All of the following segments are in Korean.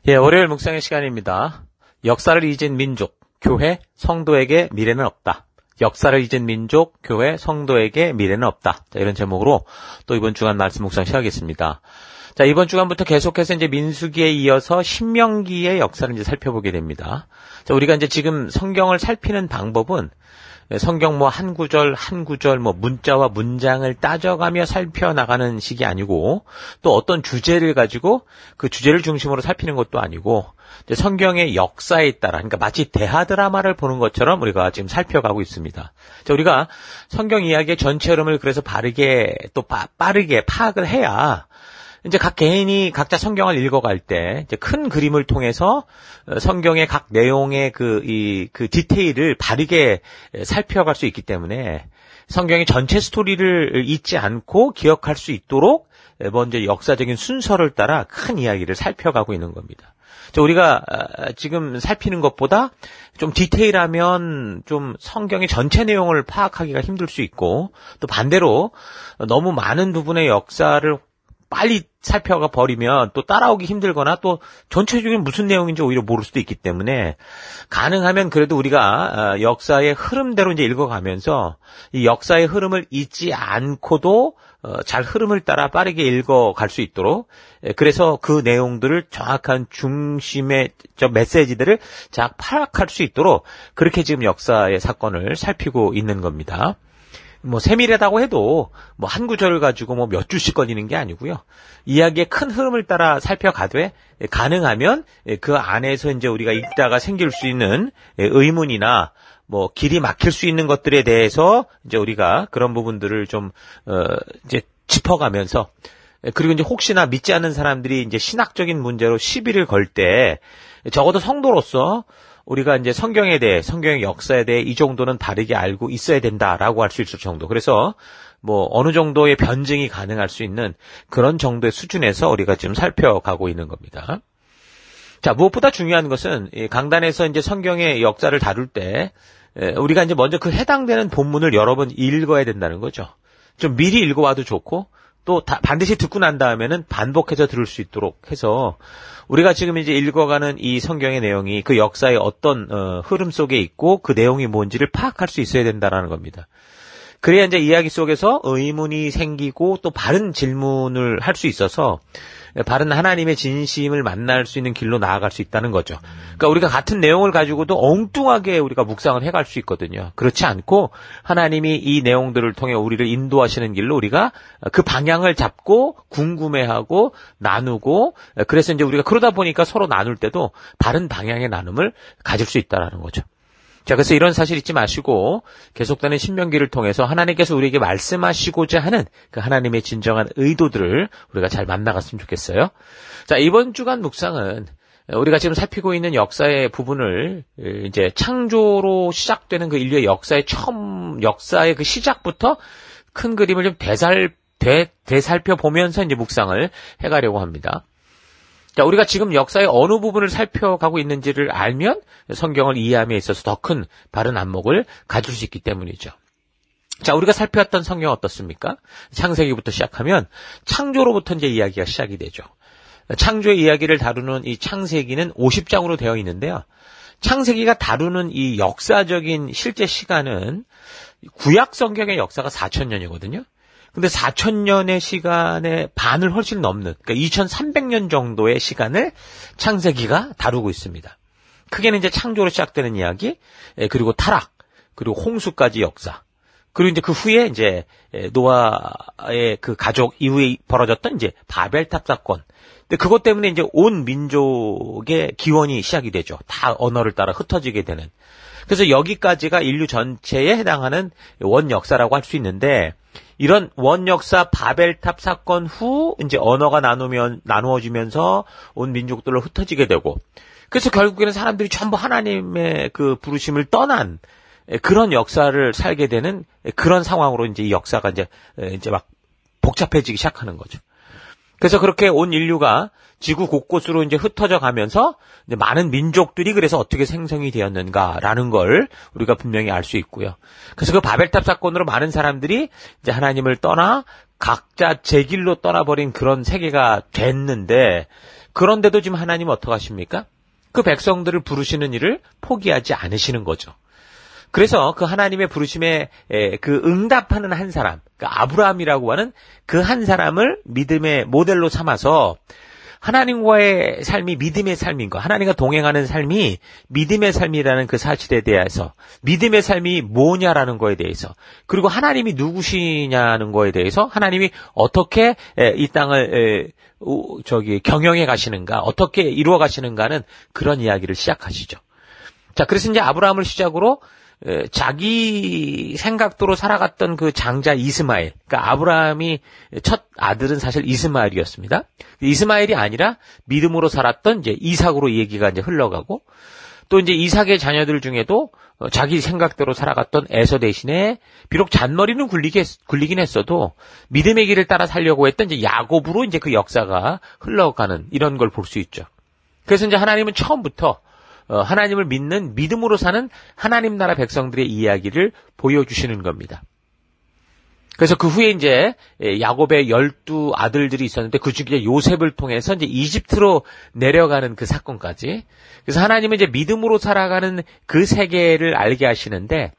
예, 월요일 묵상의 시간입니다. 역사를 잊은 민족, 교회, 성도에게 미래는 없다. 역사를 잊은 민족, 교회, 성도에게 미래는 없다. 자, 이런 제목으로 또 이번 주간 말씀 묵상 시작하겠습니다. 자, 이번 주간부터 계속해서 이제 민수기에 이어서 신명기의 역사를 이제 살펴보게 됩니다. 자, 우리가 이제 지금 성경을 살피는 방법은 성경 한 구절 한 구절 문자와 문장을 따져가며 살펴나가는 식이 아니고 또 어떤 주제를 가지고 그 주제를 중심으로 살피는 것도 아니고 이제 성경의 역사에 따라 그러니까 마치 대하 드라마를 보는 것처럼 우리가 지금 살펴가고 있습니다. 자, 우리가 성경 이야기의 전체 흐름을 그래서 바르게 또 빠르게 파악을 해야 이제 각 개인이 각자 성경을 읽어갈 때 이제 큰 그림을 통해서 성경의 각 내용의 그 디테일을 바르게 살펴갈 수 있기 때문에 성경의 전체 스토리를 잊지 않고 기억할 수 있도록 먼저 역사적인 순서를 따라 큰 이야기를 살펴가고 있는 겁니다. 우리가 지금 살피는 것보다 좀 디테일하면 좀 성경의 전체 내용을 파악하기가 힘들 수 있고 또 반대로 너무 많은 부분의 역사를 빨리 살펴가 버리면 또 따라오기 힘들거나 또 전체적인 무슨 내용인지 오히려 모를 수도 있기 때문에 가능하면 그래도 우리가 역사의 흐름대로 이제 읽어가면서 이 역사의 흐름을 잊지 않고도 잘 흐름을 따라 빠르게 읽어갈 수 있도록 그래서 그 내용들을 정확한 중심의 메시지들을 잘 파악할 수 있도록 그렇게 지금 역사의 사건을 살피고 있는 겁니다. 세밀하다고 해도 한 구절을 가지고 몇 주씩 걸리는 게 아니고요. 이야기의 큰 흐름을 따라 살펴가되 가능하면 그 안에서 이제 우리가 읽다가 생길 수 있는 의문이나 길이 막힐 수 있는 것들에 대해서 이제 우리가 그런 부분들을 좀 이제 짚어가면서 그리고 이제 혹시나 믿지 않는 사람들이 이제 신학적인 문제로 시비를 걸 때 적어도 성도로서 우리가 이제 성경에 대해, 성경의 역사에 대해 이 정도는 바르게 알고 있어야 된다라고 할 수 있을 정도. 그래서 어느 정도의 변증이 가능할 수 있는 그런 정도의 수준에서 우리가 지금 살펴가고 있는 겁니다. 자, 무엇보다 중요한 것은 강단에서 이제 성경의 역사를 다룰 때 우리가 이제 먼저 그 해당되는 본문을 여러 번 읽어야 된다는 거죠. 좀 미리 읽어와도 좋고 또 반드시 듣고 난 다음에는 반복해서 들을 수 있도록 해서 우리가 지금 이제 읽어가는 이 성경의 내용이 그 역사의 어떤 흐름 속에 있고 그 내용이 뭔지를 파악할 수 있어야 된다는 겁니다. 그래야 이제 이야기 속에서 의문이 생기고 또 바른 질문을 할 수 있어서 바른 하나님의 진심을 만날 수 있는 길로 나아갈 수 있다는 거죠. 그러니까 우리가 같은 내용을 가지고도 엉뚱하게 우리가 묵상을 해갈 수 있거든요. 그렇지 않고 하나님이 이 내용들을 통해 우리를 인도하시는 길로 우리가 그 방향을 잡고 궁금해하고 나누고 그래서 이제 우리가 그러다 보니까 서로 나눌 때도 바른 방향의 나눔을 가질 수 있다는 거죠. 자, 그래서 이런 사실 잊지 마시고 계속되는 신명기를 통해서 하나님께서 우리에게 말씀하시고자 하는 그 하나님의 진정한 의도들을 우리가 잘 만나갔으면 좋겠어요. 자, 이번 주간 묵상은 우리가 지금 살피고 있는 역사의 부분을 이제 창조로 시작되는 그 인류의 역사의 그 시작부터 큰 그림을 좀 되살펴보면서 이제 묵상을 해가려고 합니다. 자, 우리가 지금 역사의 어느 부분을 살펴가고 있는지를 알면 성경을 이해함에 있어서 더 큰 바른 안목을 가질 수 있기 때문이죠. 자, 우리가 살펴왔던 성경 어떻습니까? 창세기부터 시작하면 창조로부터 이제 이야기가 시작이 되죠. 창조의 이야기를 다루는 이 창세기는 50장으로 되어 있는데요. 창세기가 다루는 이 역사적인 실제 시간은 구약 성경의 역사가 4,000년이거든요. 근데 4,000년의 시간의 반을 훨씬 넘는, 그러니까 2,300년 정도의 시간을 창세기가 다루고 있습니다. 크게는 이제 창조로 시작되는 이야기, 그리고 타락, 그리고 홍수까지 역사, 그리고 이제 그 후에 이제 노아의 그 가족 이후에 벌어졌던 이제 바벨탑 사건. 근데 그것 때문에 이제 온 민족의 기원이 시작이 되죠. 다 언어를 따라 흩어지게 되는. 그래서 여기까지가 인류 전체에 해당하는 원 역사라고 할 수 있는데, 이런 원 역사 바벨탑 사건 후 이제 언어가 나누어지면서 온 민족들로 흩어지게 되고, 그래서 결국에는 사람들이 전부 하나님의 그 부르심을 떠난 그런 역사를 살게 되는 그런 상황으로 이제 이 역사가 이제 막 복잡해지기 시작하는 거죠. 그래서 그렇게 온 인류가 지구 곳곳으로 이제 흩어져 가면서 이제 많은 민족들이 그래서 어떻게 생성이 되었는가라는 걸 우리가 분명히 알 수 있고요. 그래서 그 바벨탑 사건으로 많은 사람들이 이제 하나님을 떠나 각자 제 길로 떠나버린 그런 세계가 됐는데, 그런데도 지금 하나님은 어떻게 하십니까? 그 백성들을 부르시는 일을 포기하지 않으시는 거죠. 그래서 그 하나님의 부르심에 그 응답하는 한 사람, 그러니까 아브라함이라고 하는 그 한 사람을 믿음의 모델로 삼아서 하나님과의 삶이 믿음의 삶인 것, 하나님과 동행하는 삶이 믿음의 삶이라는 그 사실에 대해서, 믿음의 삶이 뭐냐라는 거에 대해서, 그리고 하나님이 누구시냐는 거에 대해서, 하나님이 어떻게 이 땅을 경영해 가시는가, 어떻게 이루어 가시는가는 그런 이야기를 시작하시죠. 자, 그래서 이제 아브라함을 시작으로 자기 생각대로 살아갔던 그 장자 이스마엘, 그러니까 아브라함이 첫 아들은 사실 이스마엘이었습니다. 이스마엘이 아니라 믿음으로 살았던 이제 이삭으로 얘기가 이제 흘러가고, 또 이제 이삭의 자녀들 중에도 자기 생각대로 살아갔던 에서 대신에 비록 잔머리는 굴리긴 했어도 믿음의 길을 따라 살려고 했던 이제 야곱으로 이제 그 역사가 흘러가는 이런 걸 볼 수 있죠. 그래서 이제 하나님은 처음부터 하나님을 믿는 믿음으로 사는 하나님 나라 백성들의 이야기를 보여주시는 겁니다. 그래서 그 후에 이제 야곱의 12 아들들이 있었는데 그 중에 요셉을 통해서 이제 이집트로 내려가는 그 사건까지. 그래서 하나님은 이제 믿음으로 살아가는 그 세계를 알게 하시는데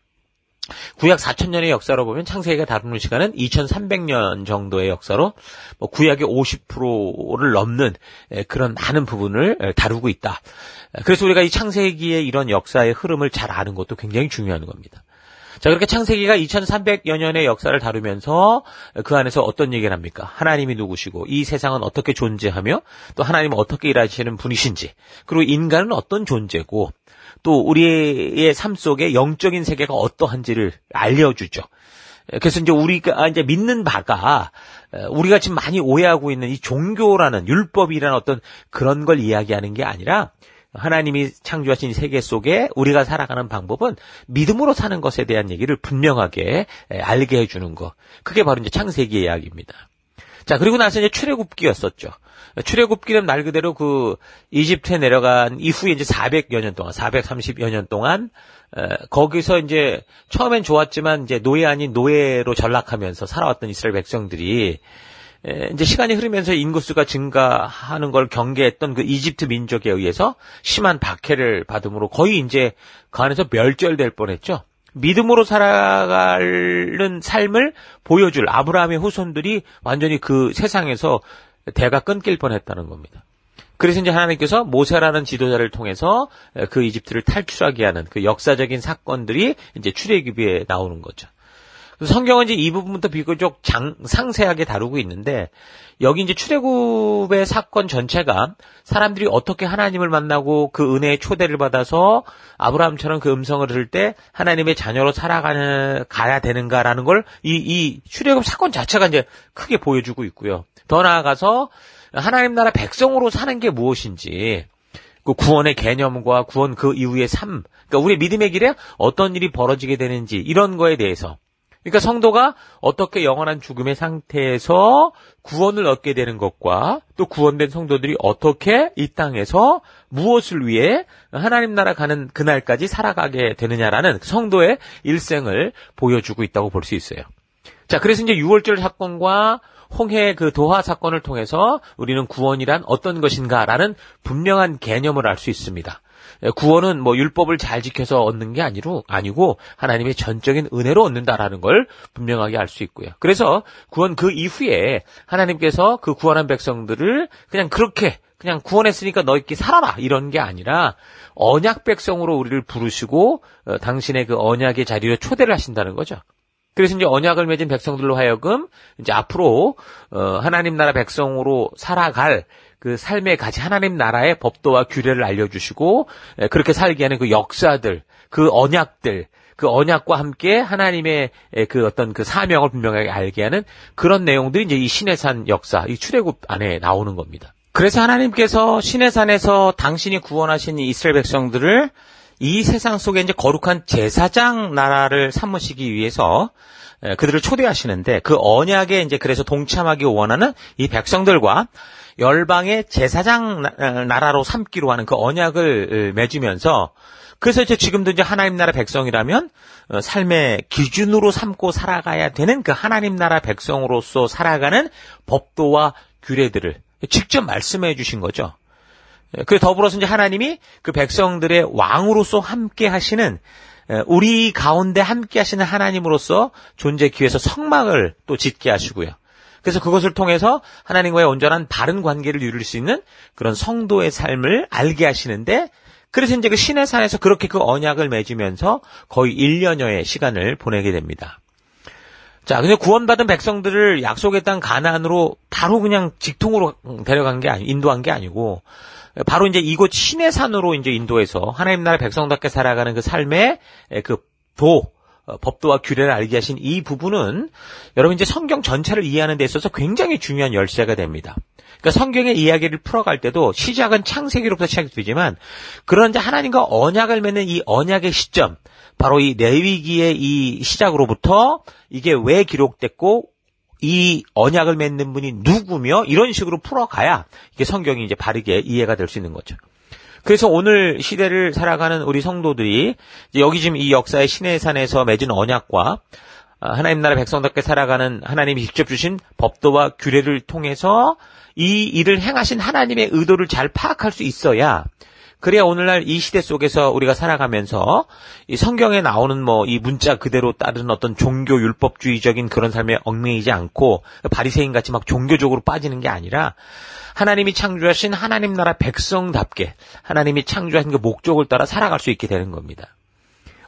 구약 4,000년의 역사로 보면 창세기가 다루는 시간은 2,300년 정도의 역사로 구약의 50%를 넘는 그런 많은 부분을 다루고 있다. 그래서 우리가 이 창세기의 이런 역사의 흐름을 잘 아는 것도 굉장히 중요한 겁니다. 자, 그렇게 창세기가 2,300여 년의 역사를 다루면서 그 안에서 어떤 얘기를 합니까? 하나님이 누구시고 이 세상은 어떻게 존재하며 또 하나님은 어떻게 일하시는 분이신지, 그리고 인간은 어떤 존재고 또 우리의 삶 속에 영적인 세계가 어떠한지를 알려주죠. 그래서 이제 우리가 이제 믿는 바가 우리가 지금 많이 오해하고 있는 이 종교라는 율법이라는 어떤 그런 걸 이야기하는 게 아니라 하나님이 창조하신 세계 속에 우리가 살아가는 방법은 믿음으로 사는 것에 대한 얘기를 분명하게 알게 해주는 거. 그게 바로 이제 창세기의 이야기입니다. 자, 그리고 나서 이제 출애굽기였었죠. 출애굽기는 말 그대로 그 이집트에 내려간 이후에 이제 400여 년 동안, 430여 년 동안 거기서 이제 처음엔 좋았지만 이제 노예 아닌 노예로 전락하면서 살아왔던 이스라엘 백성들이 이제 시간이 흐르면서 인구수가 증가하는 걸 경계했던 그 이집트 민족에 의해서 심한 박해를 받음으로 거의 이제 그 안에서 멸절될 뻔했죠. 믿음으로 살아가는 삶을 보여줄 아브라함의 후손들이 완전히 그 세상에서 대가 끊길 뻔했다는 겁니다. 그래서 이제 하나님께서 모세라는 지도자를 통해서 그 이집트를 탈출하게 하는 그 역사적인 사건들이 이제 출애굽기에 나오는 거죠. 성경은 이제 이 부분부터 비교적 상세하게 다루고 있는데 여기 이제 출애굽의 사건 전체가 사람들이 어떻게 하나님을 만나고 그 은혜의 초대를 받아서 아브라함처럼 그 음성을 들을 때 하나님의 자녀로 가야 되는가라는 걸 이 출애굽 사건 자체가 이제 크게 보여주고 있고요. 더 나아가서 하나님 나라 백성으로 사는 게 무엇인지, 그 구원의 개념과 구원 그 이후의 삶, 그러니까 우리 믿음의 길에 어떤 일이 벌어지게 되는지 이런 거에 대해서, 그러니까 성도가 어떻게 영원한 죽음의 상태에서 구원을 얻게 되는 것과 또 구원된 성도들이 어떻게 이 땅에서 무엇을 위해 하나님 나라 가는 그날까지 살아가게 되느냐라는 성도의 일생을 보여주고 있다고 볼 수 있어요. 자, 그래서 이제 6월절 사건과 홍해 그 도하 사건을 통해서 우리는 구원이란 어떤 것인가라는 분명한 개념을 알 수 있습니다. 구원은 뭐 율법을 잘 지켜서 얻는 게 아니고 하나님의 전적인 은혜로 얻는다라는 걸 분명하게 알 수 있고요. 그래서 구원 그 이후에 하나님께서 그 구원한 백성들을 그냥 그렇게 그냥 구원했으니까 너희끼리 살아라 이런 게 아니라 언약 백성으로 우리를 부르시고 당신의 그 언약의 자리로 초대를 하신다는 거죠. 그래서 이제 언약을 맺은 백성들로 하여금 이제 앞으로 하나님 나라 백성으로 살아갈 그 삶의 가치, 하나님 나라의 법도와 규례를 알려주시고 그렇게 살게 하는 그 역사들, 그 언약들, 그 언약과 함께 하나님의 그 어떤 그 사명을 분명하게 알게 하는 그런 내용들이 이제 이 시내산 역사, 이 출애굽 안에 나오는 겁니다. 그래서 하나님께서 시내산에서 당신이 구원하신 이스라엘 백성들을 이 세상 속에 이제 거룩한 제사장 나라를 삼으시기 위해서 그들을 초대하시는데 그 언약에 이제 그래서 동참하기 원하는 이 백성들과 열방의 제사장 나라로 삼기로 하는 그 언약을 맺으면서 그래서 이제 지금도 이제 하나님 나라 백성이라면 삶의 기준으로 삼고 살아가야 되는 그 하나님 나라 백성으로서 살아가는 법도와 규례들을 직접 말씀해 주신 거죠. 그 더불어서 이제 하나님이 그 백성들의 왕으로서 함께 하시는 우리 가운데 함께 하시는 하나님으로서 존재 기회에서 성막을 또 짓게 하시고요. 그래서 그것을 통해서 하나님과의 온전한 바른 관계를 이룰 수 있는 그런 성도의 삶을 알게 하시는데 그래서 이제 그 신의 산에서 그렇게 그 언약을 맺으면서 거의 1년여의 시간을 보내게 됩니다. 자, 근데 구원받은 백성들을 약속의 땅 가나안으로 바로 그냥 직통으로 인도한 게 아니고 바로 이제 이곳 신의 산으로 이제 인도해서 하나님 나라 백성답게 살아가는 그 삶의 그 법도와 규례를 알게 하신 이 부분은 여러분 이제 성경 전체를 이해하는 데 있어서 굉장히 중요한 열쇠가 됩니다. 그러니까 성경의 이야기를 풀어갈 때도 시작은 창세기로부터 시작이 되지만 그런 이제 하나님과 언약을 맺는 이 언약의 시점, 바로 이 레위기의 이 시작으로부터 이게 왜 기록됐고 이 언약을 맺는 분이 누구며 이런 식으로 풀어가야 이게 성경이 이제 바르게 이해가 될 수 있는 거죠. 그래서 오늘 시대를 살아가는 우리 성도들이 여기 지금 이 역사의 신의 산에서 맺은 언약과 하나님 나라 백성답게 살아가는 하나님이 직접 주신 법도와 규례를 통해서 이 일을 행하신 하나님의 의도를 잘 파악할 수 있어야 그래야 오늘날 이 시대 속에서 우리가 살아가면서 이 성경에 나오는 이 문자 그대로 따르는 어떤 종교 율법주의적인 그런 삶에 얽매이지 않고 바리새인 같이 막 종교적으로 빠지는 게 아니라 하나님이 창조하신 하나님 나라 백성답게 하나님이 창조하신 그 목적을 따라 살아갈 수 있게 되는 겁니다.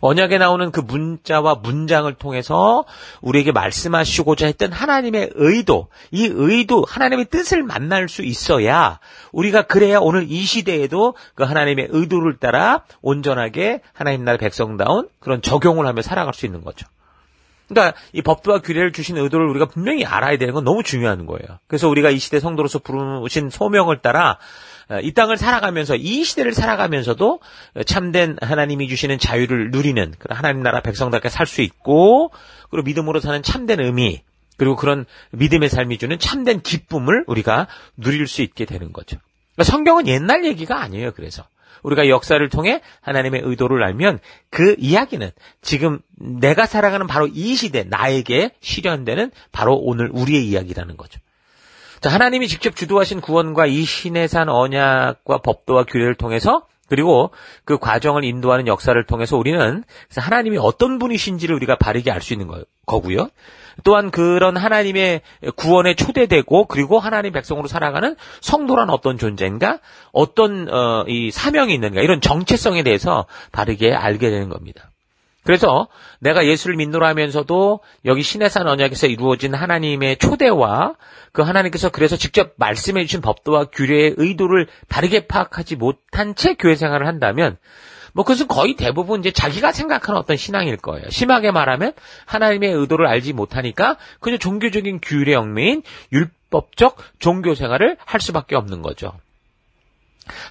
언약에 나오는 그 문자와 문장을 통해서 우리에게 말씀하시고자 했던 하나님의 의도, 이 의도, 하나님의 뜻을 만날 수 있어야 우리가 그래야 오늘 이 시대에도 그 하나님의 의도를 따라 온전하게 하나님 나라 백성다운 그런 적용을 하며 살아갈 수 있는 거죠. 그러니까 이 법도와 규례를 주신 의도를 우리가 분명히 알아야 되는 건 너무 중요한 거예요. 그래서 우리가 이 시대 성도로서 부르신 소명을 따라 이 땅을 살아가면서 이 시대를 살아가면서도 참된 하나님이 주시는 자유를 누리는 그런 하나님 나라 백성답게 살 수 있고 그리고 믿음으로 사는 참된 의미 그리고 그런 믿음의 삶이 주는 참된 기쁨을 우리가 누릴 수 있게 되는 거죠. 그러니까 성경은 옛날 얘기가 아니에요. 그래서 우리가 역사를 통해 하나님의 의도를 알면 그 이야기는 지금 내가 살아가는 바로 이 시대 나에게 실현되는 바로 오늘 우리의 이야기라는 거죠. 자, 하나님이 직접 주도하신 구원과 이 신의 산 언약과 법도와 규례를 통해서 그리고 그 과정을 인도하는 역사를 통해서 우리는 그래서 하나님이 어떤 분이신지를 우리가 바르게 알 수 있는 거고요. 또한 그런 하나님의 구원에 초대되고 그리고 하나님 백성으로 살아가는 성도란 어떤 존재인가, 어떤 이 사명이 있는가 이런 정체성에 대해서 바르게 알게 되는 겁니다. 그래서 내가 예수를 믿노라 하면서도 여기 신의 산 언약에서 이루어진 하나님의 초대와 그 하나님께서 그래서 직접 말씀해 주신 법도와 규례의 의도를 다르게 파악하지 못한 채 교회 생활을 한다면 그것은 거의 대부분 이제 자기가 생각하는 어떤 신앙일 거예요. 심하게 말하면 하나님의 의도를 알지 못하니까 그냥 종교적인 규례 얽매인 율법적 종교 생활을 할 수밖에 없는 거죠.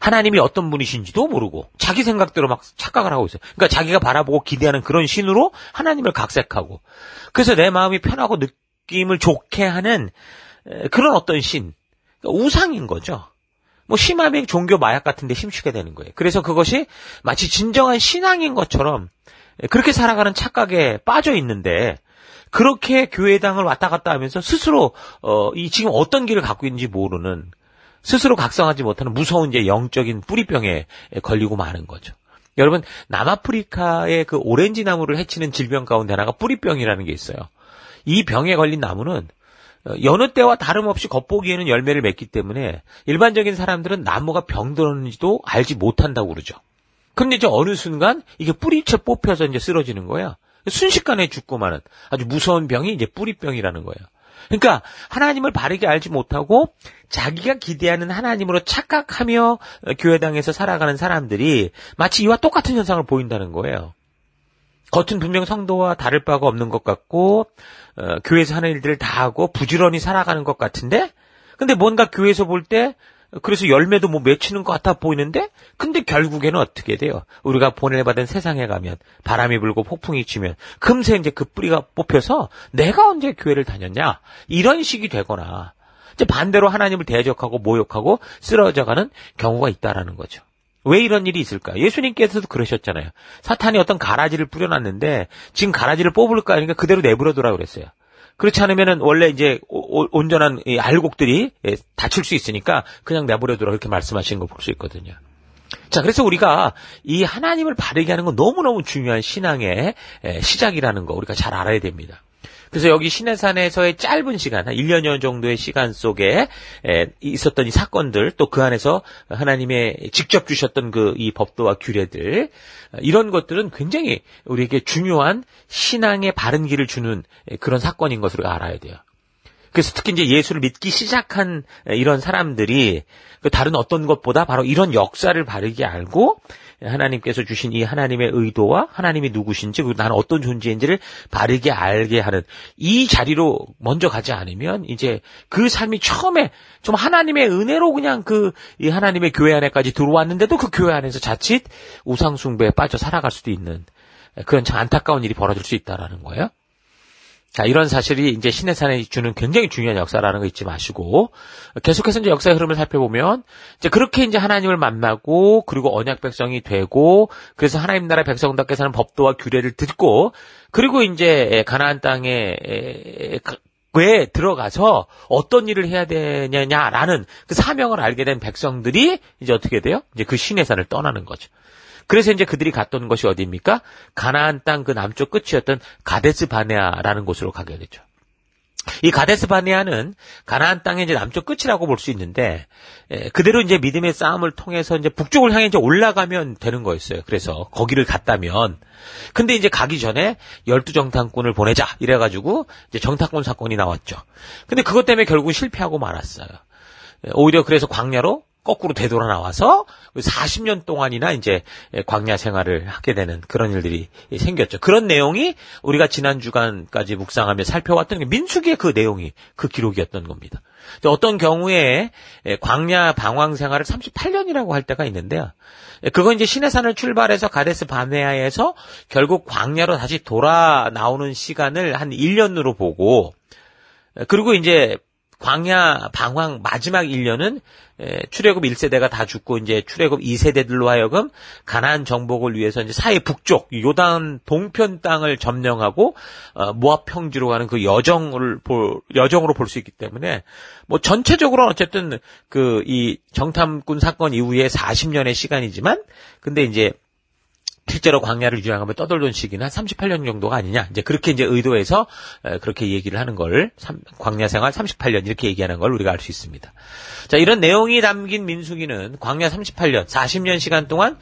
하나님이 어떤 분이신지도 모르고 자기 생각대로 막 착각을 하고 있어요. 그러니까 자기가 바라보고 기대하는 그런 신으로 하나님을 각색하고 그래서 내 마음이 편하고 느낌을 좋게 하는 그런 어떤 신, 우상인 거죠. 심하면 종교 마약 같은 데 힘쓰게 되는 거예요. 그래서 그것이 마치 진정한 신앙인 것처럼 그렇게 살아가는 착각에 빠져 있는데 그렇게 교회당을 왔다 갔다 하면서 스스로 이 지금 어떤 길을 갖고 있는지 모르는 스스로 각성하지 못하는 무서운 이제 영적인 뿌리병에 걸리고 마는 거죠. 여러분, 남아프리카의 그 오렌지 나무를 해치는 질병 가운데 하나가 뿌리병이라는 게 있어요. 이 병에 걸린 나무는 여느 때와 다름없이 겉보기에는 열매를 맺기 때문에 일반적인 사람들은 나무가 병들었는지도 알지 못한다고 그러죠. 그런데 이제 어느 순간 이게 뿌리채 뽑혀서 이제 쓰러지는 거야. 순식간에 죽고 마는 아주 무서운 병이 이제 뿌리병이라는 거예요. 그러니까 하나님을 바르게 알지 못하고 자기가 기대하는 하나님으로 착각하며 교회당에서 살아가는 사람들이 마치 이와 똑같은 현상을 보인다는 거예요. 겉은 분명 성도와 다를 바가 없는 것 같고 교회에서 하는 일들을 다 하고 부지런히 살아가는 것 같은데 근데 뭔가 교회에서 볼 때 그래서 열매도 맺히는 것 같아 보이는데 근데 결국에는 어떻게 돼요? 우리가 보내받은 세상에 가면 바람이 불고 폭풍이 치면 금세 이제 그 뿌리가 뽑혀서 내가 언제 교회를 다녔냐? 이런 식이 되거나 이제 반대로 하나님을 대적하고 모욕하고 쓰러져가는 경우가 있다라는 거죠. 왜 이런 일이 있을까? 예수님께서도 그러셨잖아요. 사탄이 어떤 가라지를 뿌려놨는데 지금 가라지를 뽑을까 하니까 그대로 내버려두라고 그랬어요. 그렇지 않으면은 원래 이제 온전한 이 알곡들이 다칠 수 있으니까 그냥 내버려두라 이렇게 말씀하시는 거 볼 수 있거든요. 자, 그래서 우리가 이 하나님을 바르게 하는 건 너무너무 중요한 신앙의 시작이라는 거 우리가 잘 알아야 됩니다. 그래서 여기 시내산에서의 짧은 시간, 한 1년여 정도의 시간 속에 있었던 이 사건들, 또 그 안에서 하나님의 직접 주셨던 이 법도와 규례들, 이런 것들은 굉장히 우리에게 중요한 신앙의 바른 길을 주는 그런 사건인 것으로 알아야 돼요. 그래서 특히 이제 예수를 믿기 시작한 이런 사람들이 다른 어떤 것보다 바로 이런 역사를 바르게 알고 하나님께서 주신 이 하나님의 의도와 하나님이 누구신지 그리고 나는 어떤 존재인지를 바르게 알게 하는 이 자리로 먼저 가지 않으면 이제 그 삶이 처음에 좀 하나님의 은혜로 그냥 이 하나님의 교회 안에까지 들어왔는데도 그 교회 안에서 자칫 우상 숭배에 빠져 살아갈 수도 있는 그런 참 안타까운 일이 벌어질 수 있다라는 거예요. 자, 이런 사실이 이제 시내산에 주는 굉장히 중요한 역사라는 거 잊지 마시고, 계속해서 이제 역사의 흐름을 살펴보면, 이제 그렇게 이제 하나님을 만나고, 그리고 언약 백성이 되고, 그래서 하나님 나라 백성답게 사는 법도와 규례를 듣고, 그리고 이제 가나안 땅에 들어가서 어떤 일을 해야 되냐라는 그 사명을 알게 된 백성들이 이제 어떻게 돼요? 이제 그 시내산을 떠나는 거죠. 그래서 이제 그들이 갔던 것이 어디입니까? 가나안 땅 그 남쪽 끝이었던 가데스 바네아라는 곳으로 가게 되죠. 이 가데스 바네아는 가나안 땅의 이제 남쪽 끝이라고 볼 수 있는데, 그대로 이제 믿음의 싸움을 통해서 이제 북쪽을 향해 이제 올라가면 되는 거였어요. 그래서 거기를 갔다면. 근데 이제 가기 전에 12정탐꾼을 보내자. 이래가지고 이제 정탐꾼 사건이 나왔죠. 근데 그것 때문에 결국 실패하고 말았어요. 오히려 그래서 광야로 거꾸로 되돌아 나와서 40년 동안이나 이제 광야 생활을 하게 되는 그런 일들이 생겼죠. 그런 내용이 우리가 지난 주간까지 묵상하며 살펴왔던 민수기의 그 내용이 그 기록이었던 겁니다. 어떤 경우에 광야 방황 생활을 38년이라고 할 때가 있는데요. 그건 이제 시내산을 출발해서 가데스 바네아에서 결국 광야로 다시 돌아 나오는 시간을 한 1년으로 보고, 그리고 이제 광야 방황 마지막 1년은 출애굽 1세대가 다 죽고 이제 출애굽 2세대들로 하여금 가나안 정복을 위해서 이제 사해 북쪽 요단 동편 땅을 점령하고 모압 평지로 가는 그 여정으로 볼 수 있기 때문에 뭐 전체적으로는 어쨌든 이 정탐꾼 사건 이후에 40년의 시간이지만 근데 이제 실제로 광야를 유랑하며 떠돌던 시기는 한 38년 정도가 아니냐. 이제 그렇게 이제 의도해서 그렇게 얘기를 하는 걸 광야 생활 38년 이렇게 얘기하는 걸 우리가 알 수 있습니다. 자, 이런 내용이 담긴 민수기는 광야 38년, 40년 시간 동안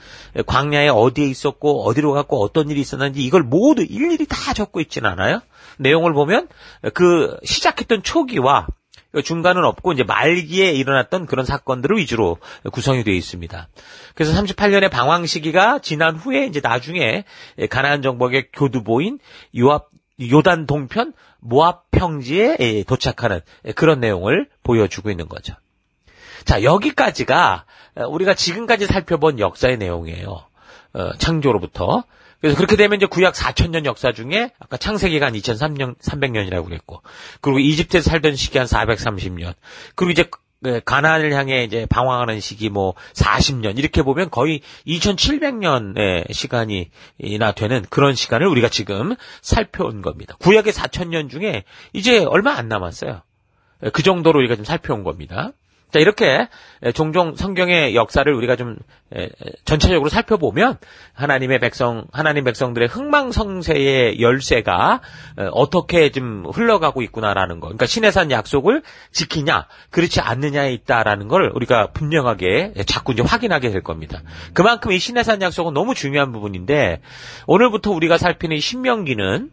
광야에 어디에 있었고 어디로 갔고 어떤 일이 있었는지 이걸 모두 일일이 다 적고 있지는 않아요. 내용을 보면 그 시작했던 초기와 중간은 없고 이제 말기에 일어났던 그런 사건들을 위주로 구성이 되어 있습니다. 그래서 38년의 방황 시기가 지난 후에 이제 나중에 가나안 정복의 교두보인 요단 동편 모압 평지에 도착하는 그런 내용을 보여주고 있는 거죠. 자, 여기까지가 우리가 지금까지 살펴본 역사의 내용이에요. 창조로부터. 그래서 그렇게 되면 이제 구약 4000년 역사 중에 아까 창세기가 한 2300년이라고 그랬고, 그리고 이집트에서 살던 시기 한 430년, 그리고 이제 가나안을 향해 이제 방황하는 시기 뭐 40년 이렇게 보면 거의 2700년의 시간이나 되는 그런 시간을 우리가 지금 살펴온 겁니다. 구약의 4000년 중에 이제 얼마 안 남았어요. 그 정도로 우리가 좀 살펴온 겁니다. 자, 이렇게 종종 성경의 역사를 우리가 좀 전체적으로 살펴보면 하나님 백성들의 흥망성쇠의 열쇠가 어떻게 좀 흘러가고 있구나라는 거. 그러니까 시내산 약속을 지키냐, 그렇지 않느냐에 있다라는 걸 우리가 분명하게 자꾸 이제 확인하게 될 겁니다. 그만큼 이 시내산 약속은 너무 중요한 부분인데 오늘부터 우리가 살피는 신명기는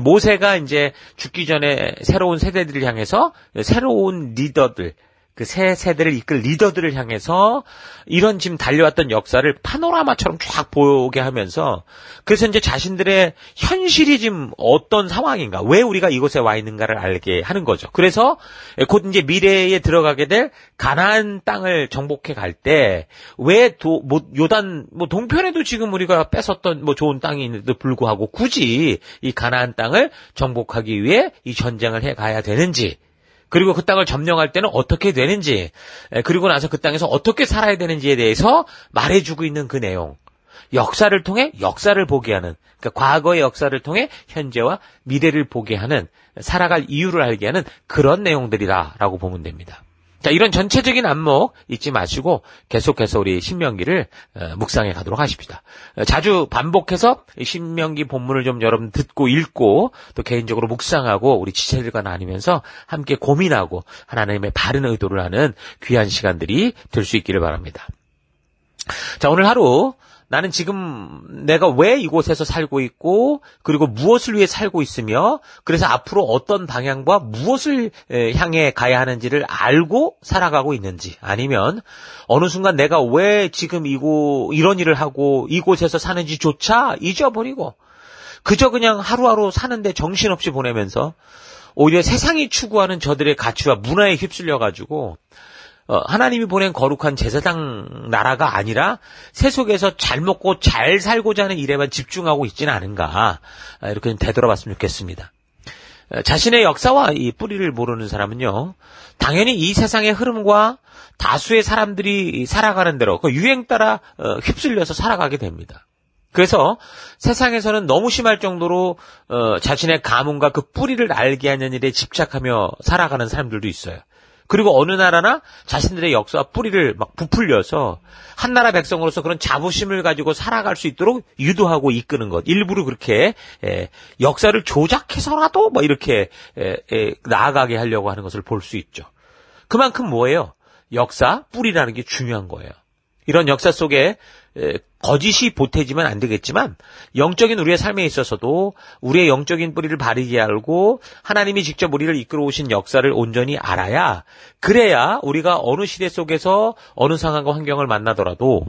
모세가 이제 죽기 전에 새로운 세대들을 향해서 새로운 리더들, 그 새 세대를 이끌 리더들을 향해서 이런 지금 달려왔던 역사를 파노라마처럼 쫙 보게 하면서 그래서 이제 자신들의 현실이 지금 어떤 상황인가, 왜 우리가 이곳에 와 있는가를 알게 하는 거죠. 그래서 곧 이제 미래에 들어가게 될 가나안 땅을 정복해 갈 때 왜 요단 동편에도 지금 우리가 뺏었던 좋은 땅이 있는데도 불구하고 굳이 이 가나안 땅을 정복하기 위해 이 전쟁을 해 가야 되는지, 그리고 그 땅을 점령할 때는 어떻게 되는지, 그리고 나서 그 땅에서 어떻게 살아야 되는지에 대해서 말해주고 있는 그 내용. 역사를 통해 역사를 보게 하는, 그러니까 과거의 역사를 통해 현재와 미래를 보게 하는, 살아갈 이유를 알게 하는 그런 내용들이다라고 보면 됩니다. 자, 이런 전체적인 안목 잊지 마시고 계속해서 우리 신명기를 묵상해 가도록 하십시다. 자주 반복해서 신명기 본문을 좀 여러분 듣고 읽고 또 개인적으로 묵상하고 우리 지체들과 나누면서 함께 고민하고 하나님의 바른 의도를 하는 귀한 시간들이 될 수 있기를 바랍니다. 자, 오늘 하루 나는 지금 내가 왜 이곳에서 살고 있고 그리고 무엇을 위해 살고 있으며 그래서 앞으로 어떤 방향과 무엇을 향해 가야 하는지를 알고 살아가고 있는지, 아니면 어느 순간 내가 왜 지금 이런 일을 하고 이곳에서 사는지조차 잊어버리고 그저 그냥 하루하루 사는데 정신없이 보내면서 오히려 세상이 추구하는 저들의 가치와 문화에 휩쓸려가지고 하나님이 보낸 거룩한 제사장 나라가 아니라 세속에서 잘 먹고 잘 살고자 하는 일에만 집중하고 있지는 않은가, 이렇게 좀 되돌아봤으면 좋겠습니다. 자신의 역사와 이 뿌리를 모르는 사람은요, 당연히 이 세상의 흐름과 다수의 사람들이 살아가는 대로 그 유행 따라 휩쓸려서 살아가게 됩니다. 그래서 세상에서는 너무 심할 정도로 자신의 가문과 그 뿌리를 알게 하는 일에 집착하며 살아가는 사람들도 있어요. 그리고 어느 나라나 자신들의 역사와 뿌리를 막 부풀려서 한 나라 백성으로서 그런 자부심을 가지고 살아갈 수 있도록 유도하고 이끄는 것, 일부러 그렇게 역사를 조작해서라도 뭐 이렇게 나아가게 하려고 하는 것을 볼 수 있죠. 그만큼 뭐예요? 역사, 뿌리라는 게 중요한 거예요. 이런 역사 속에 거짓이 보태지면 안 되겠지만 영적인 우리의 삶에 있어서도 우리의 영적인 뿌리를 바르게 알고 하나님이 직접 우리를 이끌어 오신 역사를 온전히 알아야, 그래야 우리가 어느 시대 속에서 어느 상황과 환경을 만나더라도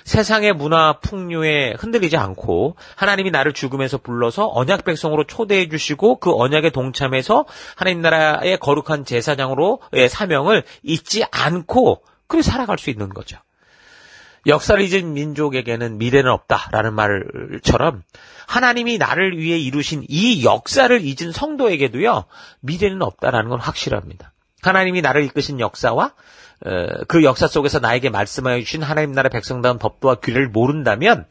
세상의 문화 풍요에 흔들리지 않고 하나님이 나를 죽음에서 불러서 언약 백성으로 초대해 주시고 그 언약에 동참해서 하나님 나라의 거룩한 제사장으로의 사명을 잊지 않고 그렇게 살아갈 수 있는 거죠. 역사를 잊은 민족에게는 미래는 없다라는 말처럼 하나님이 나를 위해 이루신 이 역사를 잊은 성도에게도요, 미래는 없다라는 건 확실합니다. 하나님이 나를 이끄신 역사와 그 역사 속에서 나에게 말씀하여 주신 하나님 나라 백성다운 법도와 규례를 모른다면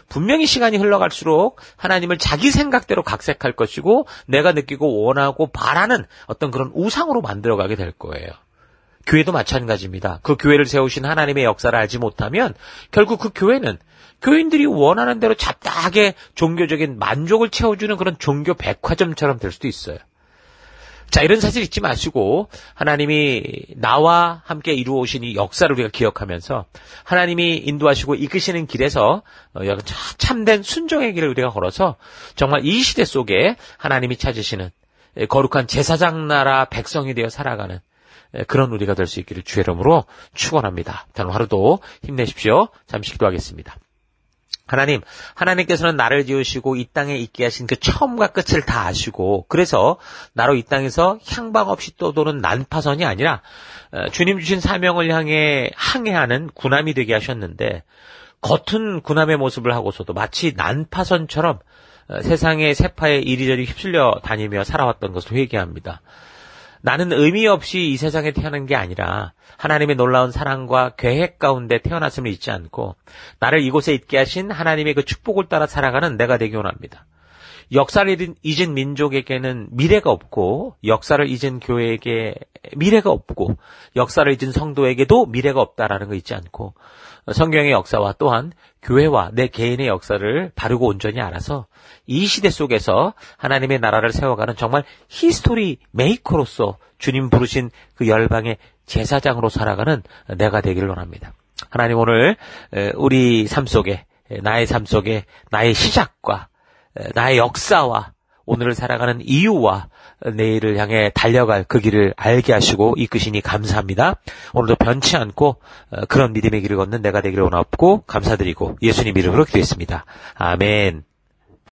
분명히 시간이 흘러갈수록 하나님을 자기 생각대로 각색할 것이고 내가 느끼고 원하고 바라는 어떤 그런 우상으로 만들어가게 될 거예요. 교회도 마찬가지입니다. 그 교회를 세우신 하나님의 역사를 알지 못하면 결국 그 교회는 교인들이 원하는 대로 잡다하게 종교적인 만족을 채워주는 그런 종교 백화점처럼 될 수도 있어요. 자, 이런 사실 잊지 마시고 하나님이 나와 함께 이루어오신 이 역사를 우리가 기억하면서 하나님이 인도하시고 이끄시는 길에서 참된 순종의 길을 우리가 걸어서 정말 이 시대 속에 하나님이 찾으시는 거룩한 제사장 나라 백성이 되어 살아가는 그런 우리가 될 수 있기를 주의 이름으로 축원합니다. 오늘 하루도 힘내십시오. 잠시 기도하겠습니다. 하나님께서는 나를 지으시고 이 땅에 있게 하신 그 처음과 끝을 다 아시고 그래서 나로 이 땅에서 향방 없이 떠도는 난파선이 아니라 주님 주신 사명을 향해 항해하는 군함이 되게 하셨는데 겉은 군함의 모습을 하고서도 마치 난파선처럼 세상의 세파에 이리저리 휩쓸려 다니며 살아왔던 것을 회개합니다. 나는 의미 없이 이 세상에 태어난 게 아니라 하나님의 놀라운 사랑과 계획 가운데 태어났음을 잊지 않고 나를 이곳에 있게 하신 하나님의 그 축복을 따라 살아가는 내가 되기 원합니다. 역사를 잊은 민족에게는 미래가 없고 역사를 잊은 교회에게 미래가 없고 역사를 잊은 성도에게도 미래가 없다라는 거 잊지 않고 성경의 역사와 또한 교회와 내 개인의 역사를 바르고 온전히 알아서 이 시대 속에서 하나님의 나라를 세워가는 정말 히스토리 메이커로서 주님 부르신 그 열방의 제사장으로 살아가는 내가 되기를 원합니다. 하나님, 오늘 우리 삶 속에 나의 삶 속에 나의 시작과 나의 역사와 오늘을 살아가는 이유와 내일을 향해 달려갈 그 길을 알게 하시고 이끄시니 감사합니다. 오늘도 변치 않고 그런 믿음의 길을 걷는 내가 되기를 원하고 감사드리고 예수님 이름으로 기도했습니다. 아멘.